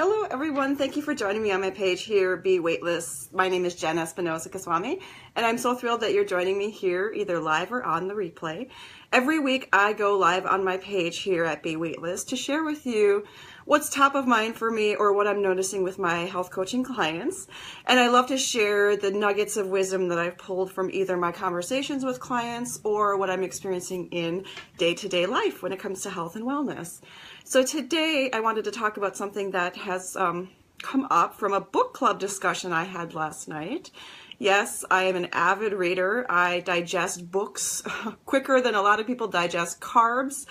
Hello everyone, thank you for joining me on my page here, Be Weightless. My name is Jenn Espinosa-Goswami, and I'm so thrilled that you're joining me here, either live or on the replay. Every week I go live on my page here at Be Weightless to share with you what's top of mind for me or what I'm noticing with my health coaching clients. And I love to share the nuggets of wisdom that I've pulled from either my conversations with clients or what I'm experiencing in day-to-day life when it comes to health and wellness. So today I wanted to talk about something that has come up from a book club discussion I had last night. Yes, I am an avid reader. I digest books quicker than a lot of people digest carbs,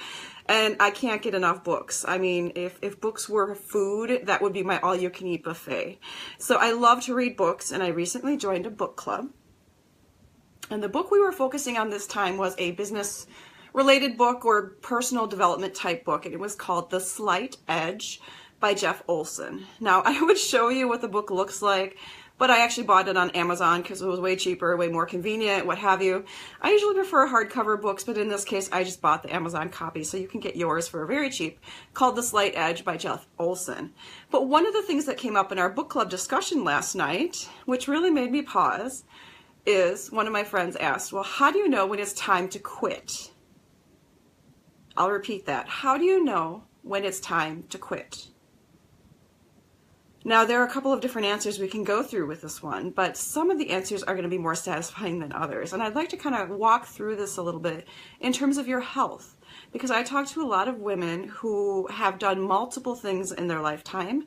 and I can't get enough books. I mean, if books were food, that would be my all-you-can-eat buffet. So I love to read books, and I recently joined a book club. And the book we were focusing on this time was a business-related book or personal development type book, and it was called The Slight Edge by Jeff Olson. Now, I would show you what the book looks like, but I actually bought it on Amazon because it was way cheaper, way more convenient, what have you. I usually prefer hardcover books, but in this case, I just bought the Amazon copy, so you can get yours for very cheap, called The Slight Edge by Jeff Olson. But one of the things that came up in our book club discussion last night, which really made me pause, is one of my friends asked, well, how do you know when it's time to quit? I'll repeat that. How do you know when it's time to quit? Now, there are a couple of different answers we can go through with this one, but some of the answers are going to be more satisfying than others. And I'd like to kind of walk through this a little bit in terms of your health, because I talk to a lot of women who have done multiple things in their lifetime,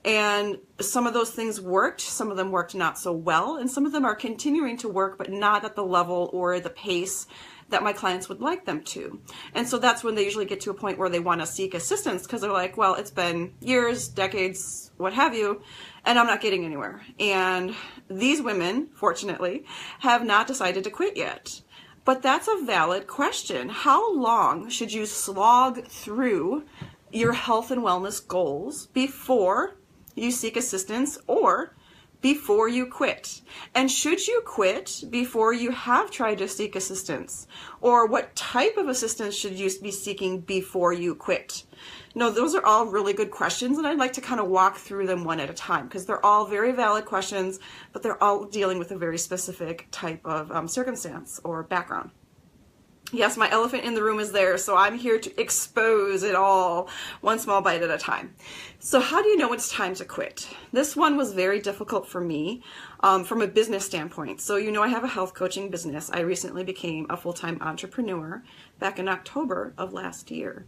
and some of those things worked, some of them worked not so well, and some of them are continuing to work, but not at the level or the pace that my clients would like them to. And so that's when they usually get to a point where they want to seek assistance, because they're like, well, it's been years, decades, what have you, and I'm not getting anywhere. And these women, fortunately, have not decided to quit yet. But that's a valid question. How long should you slog through your health and wellness goals before you seek assistance or before you quit? And should you quit before you have tried to seek assistance? Or what type of assistance should you be seeking before you quit? No, those are all really good questions, and I'd like to kind of walk through them one at a time because they're all very valid questions, but they're all dealing with a very specific type of circumstance or background. Yes, my elephant in the room is there, so I'm here to expose it all, one small bite at a time. So how do you know it's time to quit? This one was very difficult for me from a business standpoint. So you know I have a health coaching business. I recently became a full-time entrepreneur back in October of last year.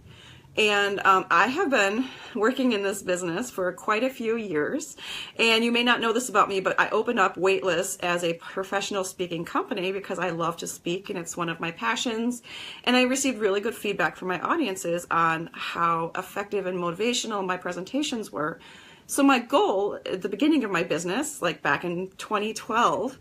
And I have been working in this business for quite a few years. And you may not know this about me, but I opened up Weightless as a professional speaking company because I love to speak and it's one of my passions. And I received really good feedback from my audiences on how effective and motivational my presentations were. So my goal at the beginning of my business, like back in 2012,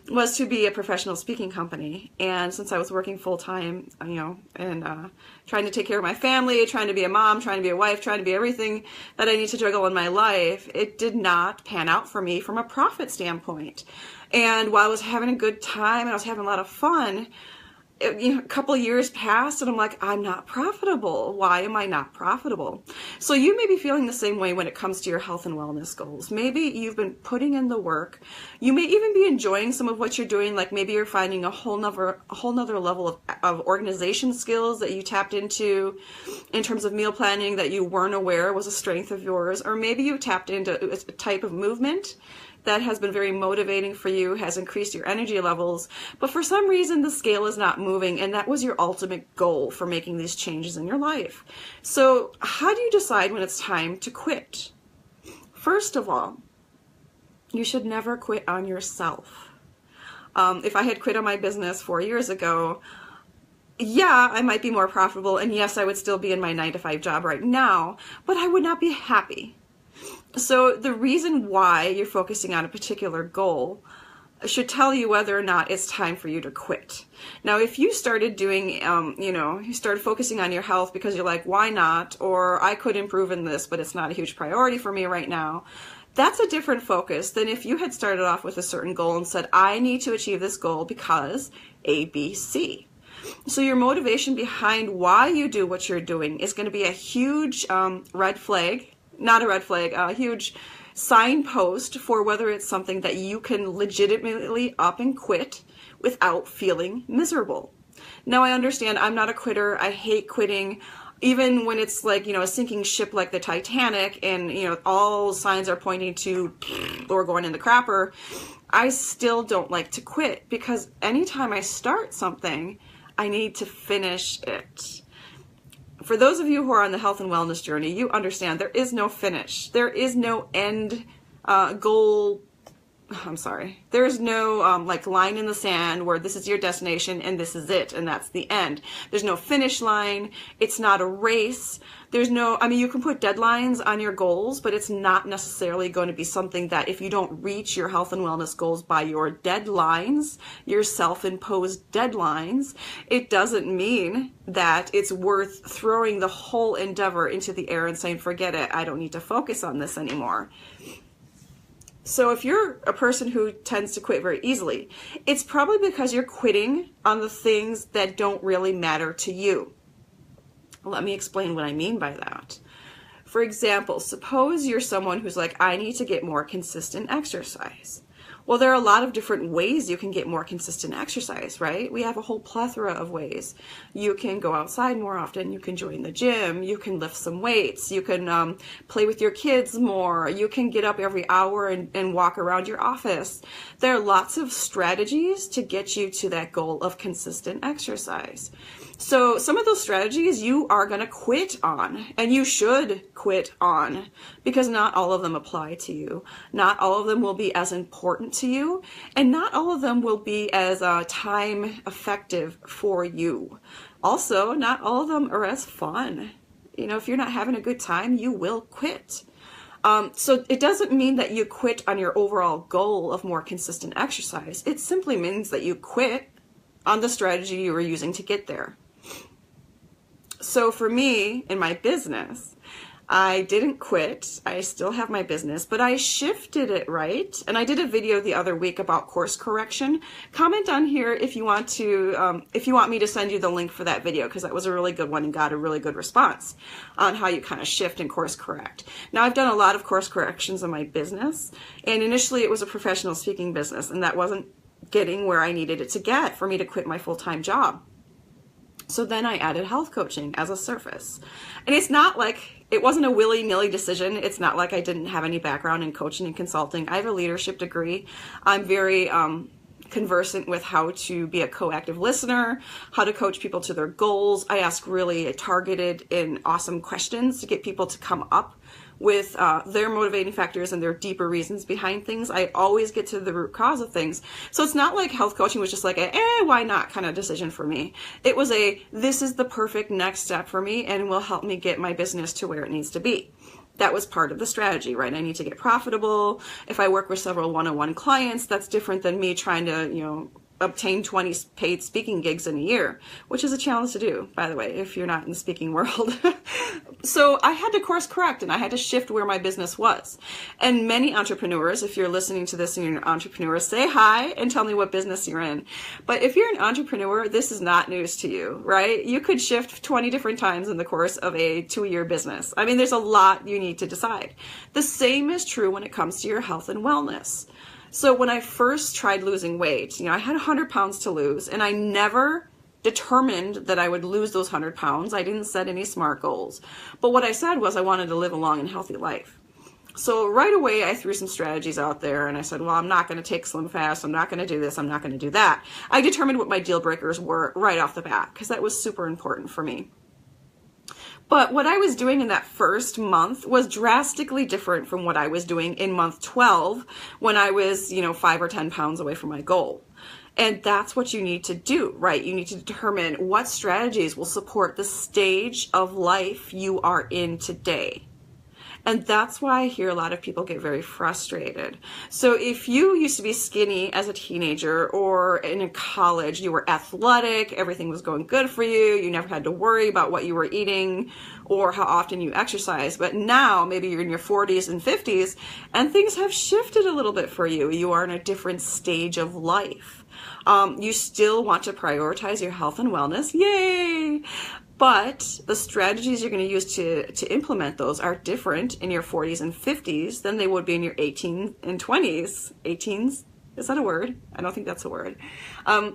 was to be a professional speaking company. And since I was working full-time, and trying to take care of my family, trying to be a mom, trying to be a wife, trying to be everything that I need to juggle in my life, it did not pan out for me from a profit standpoint. And while I was having a good time and I was having a lot of fun, a couple of years passed and I'm like, I'm not profitable. Why am I not profitable? So you may be feeling the same way when it comes to your health and wellness goals. Maybe you've been putting in the work. You may even be enjoying some of what you're doing. Like maybe you're finding a whole nother level of organization skills that you tapped into in terms of meal planning that you weren't aware was a strength of yours. Or maybe you tapped into a type of movement that has been very motivating for you, has increased your energy levels, but for some reason the scale is not moving, and that was your ultimate goal for making these changes in your life. So how do you decide when it's time to quit? First of all, you should never quit on yourself. If I had quit on my business 4 years ago, yeah, I might be more profitable, and yes, I would still be in my 9-to-5 job right now, but I would not be happy. So the reason why you're focusing on a particular goal should tell you whether or not it's time for you to quit. Now, if you started doing, you started focusing on your health because you're like, why not? Or I could improve in this, but it's not a huge priority for me right now. That's a different focus than if you had started off with a certain goal and said, I need to achieve this goal because A, B, C. So your motivation behind why you do what you're doing is going to be a huge red flag not a red flag, a huge signpost for whether it's something that you can legitimately up and quit without feeling miserable. Now, I understand I'm not a quitter. I hate quitting. Even when it's like, a sinking ship like the Titanic and, all signs are pointing to or going in the crapper, I still don't like to quit, because anytime I start something, I need to finish it. For those of you who are on the health and wellness journey, you understand there is no finish. There is no end goal. I'm sorry. There is no line in the sand where this is your destination and this is it and that's the end. There's no finish line. It's not a race. There's no, you can put deadlines on your goals, but it's not necessarily going to be something that if you don't reach your health and wellness goals by your deadlines, your self-imposed deadlines, it doesn't mean that it's worth throwing the whole endeavor into the air and saying, forget it, I don't need to focus on this anymore. So if you're a person who tends to quit very easily, it's probably because you're quitting on the things that don't really matter to you. Let me explain what I mean by that. For example, suppose you're someone who's like, I need to get more consistent exercise. Well, there are a lot of different ways you can get more consistent exercise, right? We have a whole plethora of ways. You can go outside more often. You can join the gym. You can lift some weights. You can play with your kids more. You can get up every hour and walk around your office. There are lots of strategies to get you to that goal of consistent exercise. So some of those strategies you are going to quit on, and you should quit on, because not all of them apply to you. Not all of them will be as important to you, and not all of them will be as time effective for you. Also, not all of them are as fun. If you're not having a good time, you will quit. So it doesn't mean that you quit on your overall goal of more consistent exercise. It simply means that you quit on the strategy you were using to get there. So for me, in my business, I didn't quit. I still have my business, but I shifted it, right? And I did a video the other week about course correction. Comment on here if you want me to send you the link for that video, because that was a really good one and got a really good response on how you kind of shift and course correct. Now, I've done a lot of course corrections in my business, and initially it was a professional speaking business, and that wasn't getting where I needed it to get for me to quit my full-time job. So then I added health coaching as a service. And it's not like, it wasn't a willy-nilly decision. It's not like I didn't have any background in coaching and consulting. I have a leadership degree. I'm very conversant with how to be a co-active listener, how to coach people to their goals. I ask really targeted and awesome questions to get people to come up with their motivating factors and their deeper reasons behind things. I always get to the root cause of things. So it's not like health coaching was just like why not kind of decision for me. It was this is the perfect next step for me and will help me get my business to where it needs to be. That was part of the strategy, right? I need to get profitable. If I work with several one-on-one clients, that's different than me trying to, obtain 20 paid speaking gigs in a year, which is a challenge to do, by the way, if you're not in the speaking world. So I had to course correct and I had to shift where my business was. And many entrepreneurs, if you're listening to this and you're an entrepreneur, say hi and tell me what business you're in. But if you're an entrepreneur, this is not news to you, right? You could shift 20 different times in the course of a 2-year business. I mean, there's a lot you need to decide. The same is true when it comes to your health and wellness. So when I first tried losing weight, I had 100 pounds to lose, and I never determined that I would lose those 100 pounds. I didn't set any SMART goals. But what I said was I wanted to live a long and healthy life. So right away, I threw some strategies out there, and I said, well, I'm not going to take Slim Fast. I'm not going to do this. I'm not going to do that. I determined what my deal breakers were right off the bat, because that was super important for me. But what I was doing in that first month was drastically different from what I was doing in month 12 when I was, 5 or 10 pounds away from my goal. And that's what you need to do, right? You need to determine what strategies will support the stage of life you are in today. And that's why I hear a lot of people get very frustrated. So if you used to be skinny as a teenager or in college, you were athletic, everything was going good for you, you never had to worry about what you were eating or how often you exercise. But now maybe you're in your 40s and 50s and things have shifted a little bit for you. You are in a different stage of life. You still want to prioritize your health and wellness. Yay! But the strategies you're going to use to implement those are different in your 40s and 50s than they would be in your 18s and 20s. 18s? Is that a word? I don't think that's a word.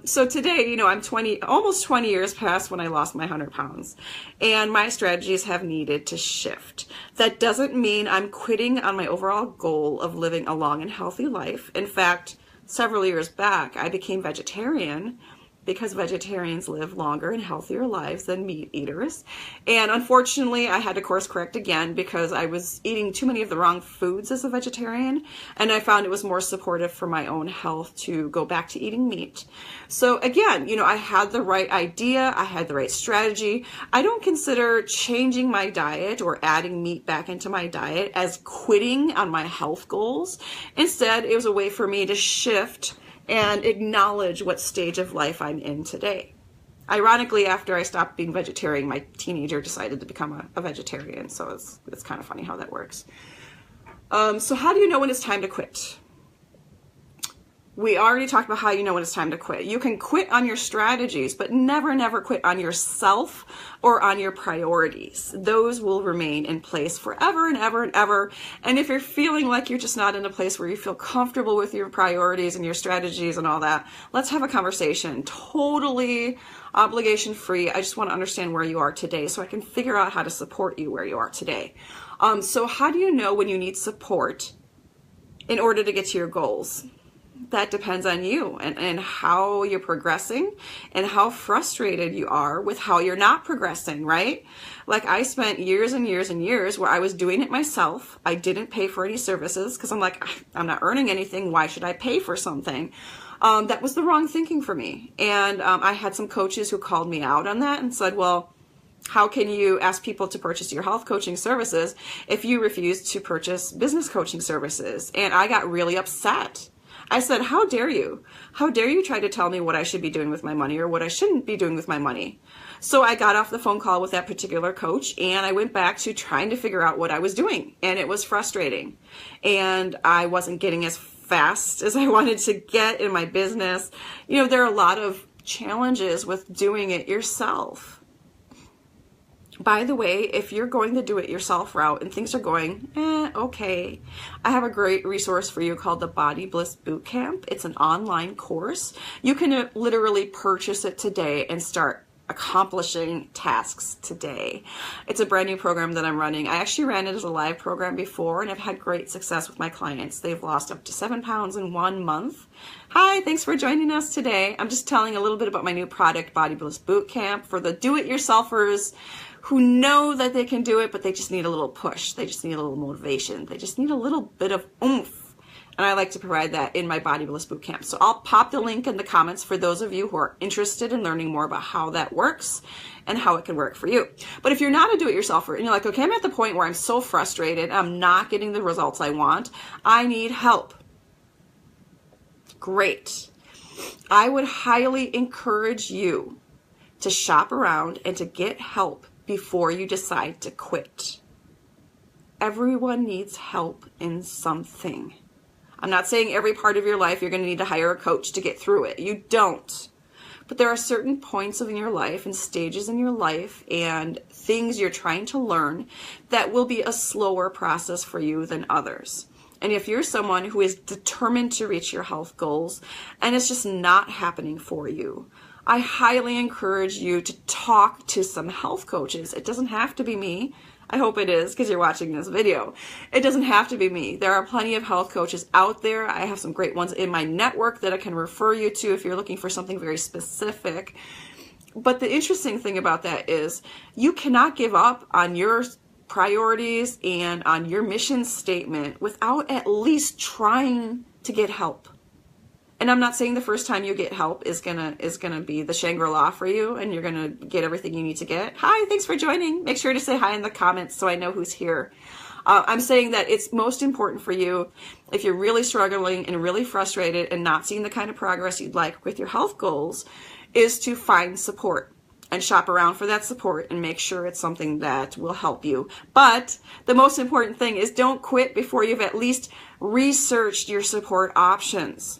So today, you know, I'm almost 20 years past when I lost my 100 pounds, and my strategies have needed to shift. That doesn't mean I'm quitting on my overall goal of living a long and healthy life. In fact, several years back, I became vegetarian because vegetarians live longer and healthier lives than meat eaters. And unfortunately, I had to course correct again because I was eating too many of the wrong foods as a vegetarian, and I found it was more supportive for my own health to go back to eating meat. So again, you know, I had the right idea, I had the right strategy. I don't consider changing my diet or adding meat back into my diet as quitting on my health goals. Instead, it was a way for me to shift and acknowledge what stage of life I'm in today. Ironically, after I stopped being vegetarian, my teenager decided to become a vegetarian. So it's kind of funny how that works. So how do you know when it's time to quit? We already talked about how you know when it's time to quit. You can quit on your strategies, but never quit on yourself or on your priorities. Those will remain in place forever and ever and ever. And if you're feeling like you're just not in a place where you feel comfortable with your priorities and your strategies and all that, let's have a conversation. Totally obligation free. I just want to understand where you are today so I can figure out how to support you where you are today. So how do you know when you need support in order to get to your goals? That depends on you and how you're progressing and how frustrated you are with how you're not progressing, right? Like I spent years and years and years where I was doing it myself. I didn't pay for any services because I'm like, I'm not earning anything. Why should I pay for something? That was the wrong thinking for me. And I had some coaches who called me out on that and said, well, how can you ask people to purchase your health coaching services if you refuse to purchase business coaching services? And I got really upset. I said, how dare you? How dare you try to tell me what I should be doing with my money or what I shouldn't be doing with my money? So I got off the phone call with that particular coach and I went back to trying to figure out what I was doing. And it was frustrating. And I wasn't getting as fast as I wanted to get in my business. You know, there are a lot of challenges with doing it yourself. By the way, if you're going the do-it-yourself route and things are going, okay, I have a great resource for you called the Body Bliss Bootcamp. It's an online course. You can literally purchase it today and start accomplishing tasks today. It's a brand new program that I'm running. I actually ran it as a live program before and I've had great success with my clients. They've lost up to 7 pounds in 1 month. Hi, thanks for joining us today. I'm just telling a little bit about my new product, Body Bliss Bootcamp, for the do-it-yourselfers who know that they can do it, but they just need a little push. They just need a little motivation. They just need a little bit of oomph. And I like to provide that in my Body Bliss Bootcamp. So I'll pop the link in the comments for those of you who are interested in learning more about how that works and how it can work for you. But if you're not a do-it-yourselfer and you're like, okay, I'm at the point where I'm so frustrated, I'm not getting the results I want, I need help. Great. I would highly encourage you to shop around and to get help before you decide to quit. Everyone needs help in something. I'm not saying every part of your life you're going to need to hire a coach to get through it. You don't. But there are certain points in your life and stages in your life and things you're trying to learn that will be a slower process for you than others. And if you're someone who is determined to reach your health goals and it's just not happening for you, I highly encourage you to talk to some health coaches. It doesn't have to be me. I hope it is because you're watching this video. It doesn't have to be me. There are plenty of health coaches out there. I have some great ones in my network that I can refer you to if you're looking for something very specific. But the interesting thing about that is you cannot give up on your priorities and on your mission statement without at least trying to get help. And I'm not saying the first time you get help is gonna be the Shangri-La for you and you're gonna get everything you need to get. Hi, thanks for joining. Make sure to say hi in the comments so I know who's here. I'm saying that it's most important for you if you're really struggling and really frustrated and not seeing the kind of progress you'd like with your health goals is to find support and shop around for that support and make sure it's something that will help you. But the most important thing is don't quit before you've at least researched your support options.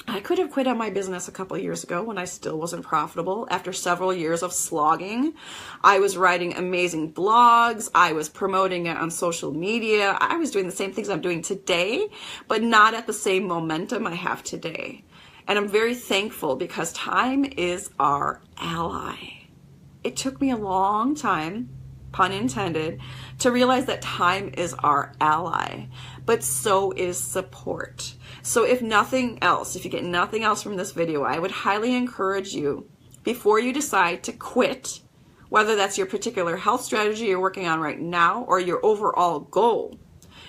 I could have quit on my business a couple of years ago when I still wasn't profitable. After several years of slogging, I was writing amazing blogs. I was promoting it on social media. I was doing the same things I'm doing today, but not at the same momentum I have today. And I'm very thankful because time is our ally. It took me a long time, pun intended, to realize that time is our ally, but so is support. So if nothing else, if you get nothing else from this video, I would highly encourage you, before you decide to quit, whether that's your particular health strategy you're working on right now or your overall goal,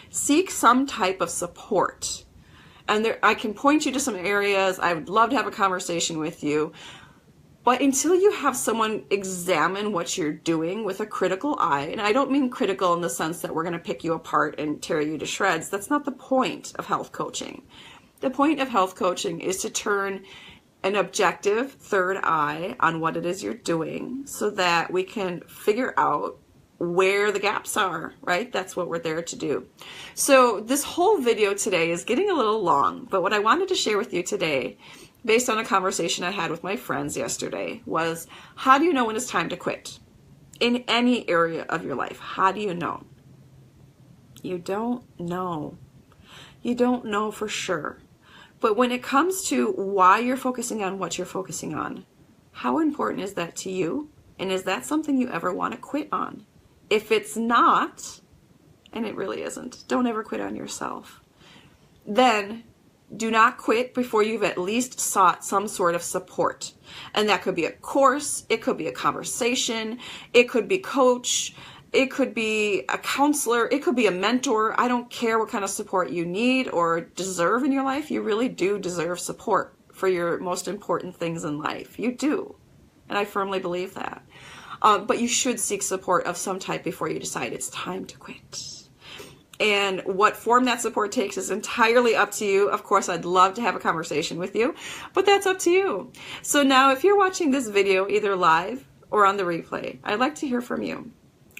seek some type of support. And I can point you to some areas. I would love to have a conversation with you. But until you have someone examine what you're doing with a critical eye, and I don't mean critical in the sense that we're going to pick you apart and tear you to shreds. That's not the point of health coaching. The point of health coaching is to turn an objective third eye on what it is you're doing so that we can figure out where the gaps are, right? That's what we're there to do. So this whole video today is getting a little long, but what I wanted to share with you today, based on a conversation I had with my friends yesterday, was how do you know when it's time to quit? In any area of your life, how do you know? You don't know. You don't know for sure. But when it comes to why you're focusing on what you're focusing on, how important is that to you? And is that something you ever want to quit on? If it's not, and it really isn't, don't ever quit on yourself. Then do not quit before you've at least sought some sort of support. And that could be a course, it could be a conversation, it could be coach, it could be a counselor, it could be a mentor. I don't care what kind of support you need or deserve in your life. You really do deserve support for your most important things in life. You do. And I firmly believe that. But you should seek support of some type before you decide it's time to quit. And what form that support takes is entirely up to you. Of course, I'd love to have a conversation with you, but that's up to you. So now if you're watching this video either live or on the replay, I'd like to hear from you.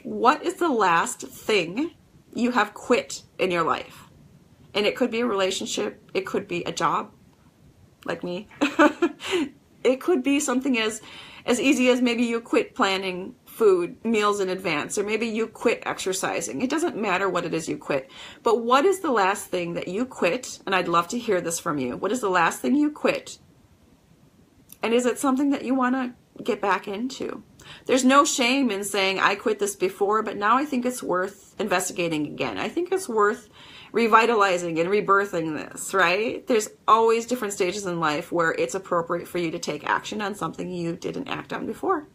What is the last thing you have quit in your life? And it could be a relationship. It could be a job, like me. It could be something as easy as maybe you quit planning food, meals in advance, or maybe you quit exercising. It doesn't matter what it is you quit. But what is the last thing that you quit? And I'd love to hear this from you. What is the last thing you quit? And is it something that you want to get back into? There's no shame in saying, I quit this before, but now I think it's worth investigating again. I think it's worth revitalizing and rebirthing this, right? There's always different stages in life where it's appropriate for you to take action on something you didn't act on before.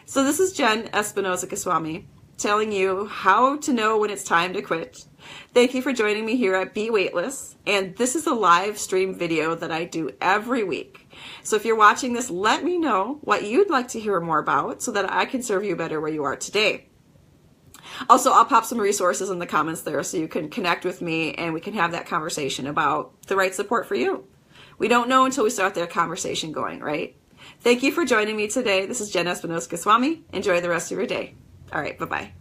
So this is Jenn Espinosa-Goswami telling you how to know when it's time to quit. Thank you for joining me here at Be Weightless. And this is a live stream video that I do every week. So if you're watching this, let me know what you'd like to hear more about so that I can serve you better where you are today. Also, I'll pop some resources in the comments there so you can connect with me and we can have that conversation about the right support for you. We don't know until we start that conversation going, right? Thank you for joining me today. This is Jenn Espinosa-Goswami. Enjoy the rest of your day. All right, bye-bye.